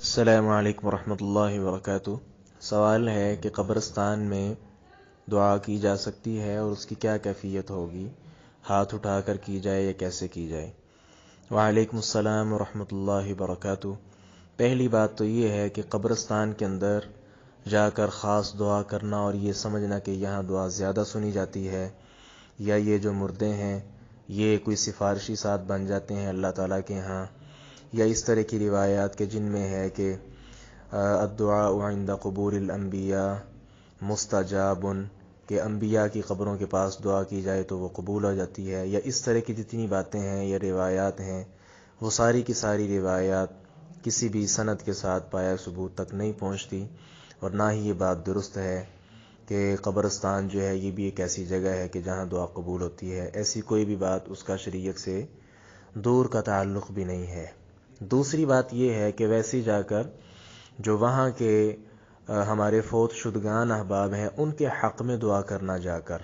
السلام علیکم ورحمۃ اللہ وبرکاتہ۔ سوال ہے کہ قبرستان میں دعا کی جا سکتی ہے اور اس کی کیا کیفیت ہوگی؟ ہاتھ اٹھا کر کی جائے یا کیسے کی جائے؟ وعلیکم السلام ورحمۃ اللہ وبرکاتہ۔ پہلی بات تو یہ ہے کہ قبرستان کے اندر جا کر خاص دعا کرنا اور یہ سمجھنا کہ یہاں دعا زیادہ سنی جاتی ہے یا یہ جو مردے ہیں یہ کوئی سفارشی ساتھ بن جاتے ہیں اللہ تعالیٰ کے ہاں، یا اس طرح کی روایات کے جن میں ہے کہ الدعاء عند قبور الانبیاء مستجاب، کہ انبیاء کی قبروں کے پاس دعا کی جائے تو وہ قبول ہو جاتی ہے، یا اس طرح کی جتنی باتیں ہیں یا روایات ہیں وہ ساری کی ساری روایات کسی بھی سند کے ساتھ پایا ثبوت تک نہیں پہنچتی، اور نہ ہی یہ بات درست ہے کہ قبرستان جو ہے یہ بھی ایک ایسی جگہ ہے کہ جہاں دعا قبول ہوتی ہے۔ ایسی کوئی بھی بات اس کا شریعت سے دور کا تعلق بھی نہیں ہے۔ دوسری بات یہ ہے کہ ویسے جا کر جو وہاں کے ہمارے فوت شدگان احباب ہیں ان کے حق میں دعا کرنا جا کر،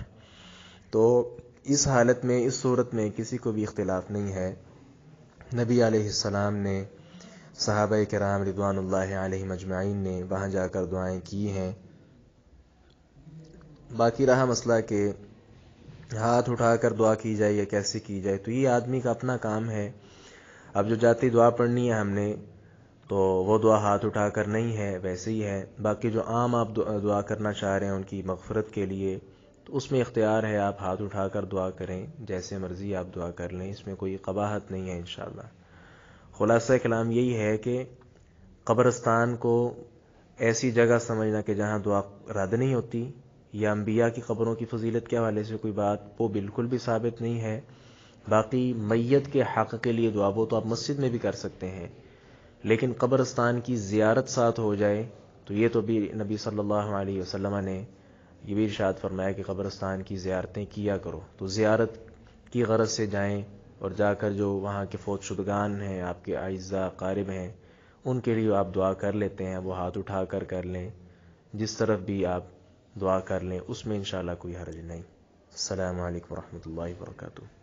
تو اس حالت میں اس صورت میں کسی کو بھی اختلاف نہیں ہے۔ نبی علیہ السلام نے، صحابہ کرام رضوان اللہ علیہم اجمعین نے وہاں جا کر دعائیں کی ہیں۔ باقی رہا مسئلہ کہ ہاتھ اٹھا کر دعا کی جائے یا کیسے کی جائے، تو یہ آدمی کا اپنا کام ہے۔ اب جو جاتی دعا پڑھنی ہے ہم نے تو وہ دعا ہاتھ اٹھا کر نہیں ہے، ویسے ہی ہے۔ باقی جو عام آپ دعا کرنا چاہ رہے ہیں ان کی مغفرت کے لیے، تو اس میں اختیار ہے، آپ ہاتھ اٹھا کر دعا کریں، جیسے مرضی آپ دعا کر لیں، اس میں کوئی قباحت نہیں ہے انشاءاللہ۔ خلاصہ کلام یہی ہے کہ قبرستان کو ایسی جگہ سمجھنا کہ جہاں دعا رد نہیں ہوتی، یا انبیاء کی قبروں کی فضیلت کے حوالے سے کوئی بات وہ بالکل بھی ثابت نہیں ہے۔ باقی میت کے حق کے لیے دعا وہ تو آپ مسجد میں بھی کر سکتے ہیں، لیکن قبرستان کی زیارت ساتھ ہو جائے تو یہ تو بھی نبی صلی اللہ علیہ وسلم نے یہ بھی ارشاد فرمایا کہ قبرستان کی زیارتیں کیا کرو، تو زیارت کی غرض سے جائیں اور جا کر جو وہاں کے فوت شدگان ہیں، آپ کے اعزاء قارب ہیں، ان کے لیے آپ دعا کر لیتے ہیں، وہ ہاتھ اٹھا کر لیں، جس طرف بھی آپ دعا کر لیں، اس میں انشاءاللہ کوئی حرج نہیں۔ السلام علیکم ورحمۃ اللہ وبرکاتہ۔